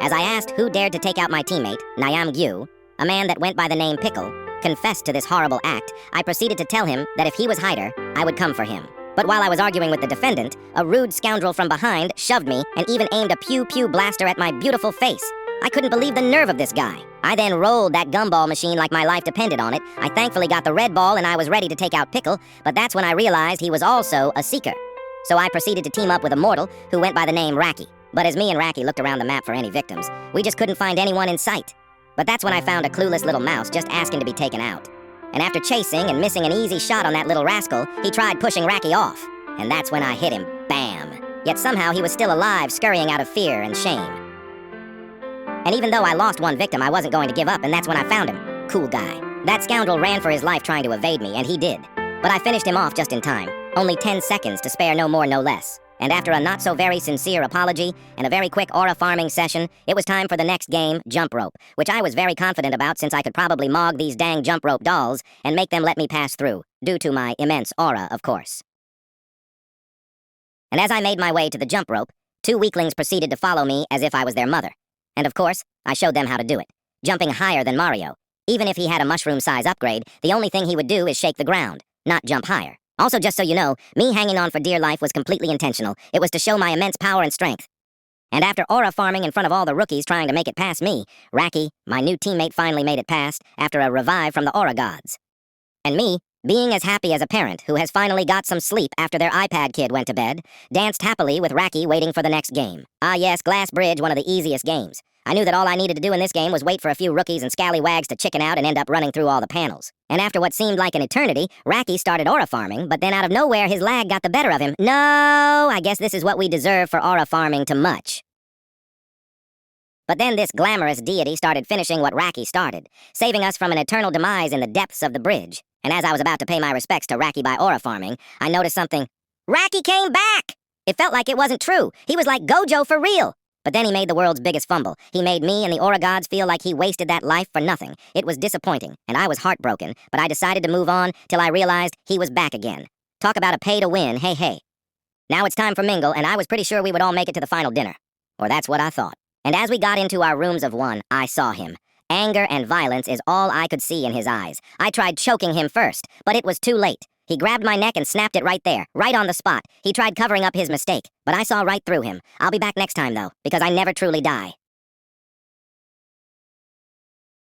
As I asked who dared to take out my teammate, Nyam Gyu, a man that went by the name Pickle, confessed to this horrible act, I proceeded to tell him that if he was Hyder, I would come for him. But while I was arguing with the defendant, a rude scoundrel from behind shoved me and even aimed a pew-pew blaster at my beautiful face. I couldn't believe the nerve of this guy. I then rolled that gumball machine like my life depended on it. I thankfully got the red ball and I was ready to take out Pickle, but that's when I realized he was also a seeker. So I proceeded to team up with a mortal who went by the name Raki. But as me and Raki looked around the map for any victims, we just couldn't find anyone in sight. But that's when I found a clueless little mouse just asking to be taken out. And after chasing and missing an easy shot on that little rascal, he tried pushing Raki off. And that's when I hit him. Bam! Yet somehow he was still alive, scurrying out of fear and shame. And even though I lost one victim, I wasn't going to give up, and that's when I found him. Cool guy. That scoundrel ran for his life trying to evade me, and he did. But I finished him off just in time. Only 10 seconds to spare, no more, no less. And after a not-so-very sincere apology and a very quick aura farming session, it was time for the next game, Jump Rope, which I was very confident about since I could probably mog these dang jump rope dolls and make them let me pass through, due to my immense aura, of course. And as I made my way to the jump rope, 2 weaklings proceeded to follow me as if I was their mother. And of course, I showed them how to do it, jumping higher than Mario. Even if he had a mushroom-size upgrade, the only thing he would do is shake the ground, not jump higher. Also, just so you know, me hanging on for dear life was completely intentional. It was to show my immense power and strength. And after aura farming in front of all the rookies trying to make it past me, Raki, my new teammate, finally made it past after a revive from the aura gods. And me, being as happy as a parent who has finally got some sleep after their iPad kid went to bed, danced happily with Raki waiting for the next game. Ah yes, Glass Bridge, one of the easiest games. I knew that all I needed to do in this game was wait for a few rookies and scallywags to chicken out and end up running through all the panels. And after what seemed like an eternity, Raki started aura farming, but then out of nowhere his lag got the better of him. No, I guess this is what we deserve for aura farming too much. But then this glamorous deity started finishing what Raki started, saving us from an eternal demise in the depths of the bridge. And as I was about to pay my respects to Raki by aura farming, I noticed something. Raki came back! It felt like it wasn't true. He was like Gojo for real. But then he made the world's biggest fumble. He made me and the aura gods feel like he wasted that life for nothing. It was disappointing, and I was heartbroken, but I decided to move on till I realized he was back again. Talk about a pay to win, hey hey. Now it's time for mingle, and I was pretty sure we would all make it to the final dinner. Or that's what I thought. And as we got into our rooms of one, I saw him. Anger and violence is all I could see in his eyes. I tried choking him first, but it was too late. He grabbed my neck and snapped it right there, right on the spot. He tried covering up his mistake, but I saw right through him. I'll be back next time, though, because I never truly die.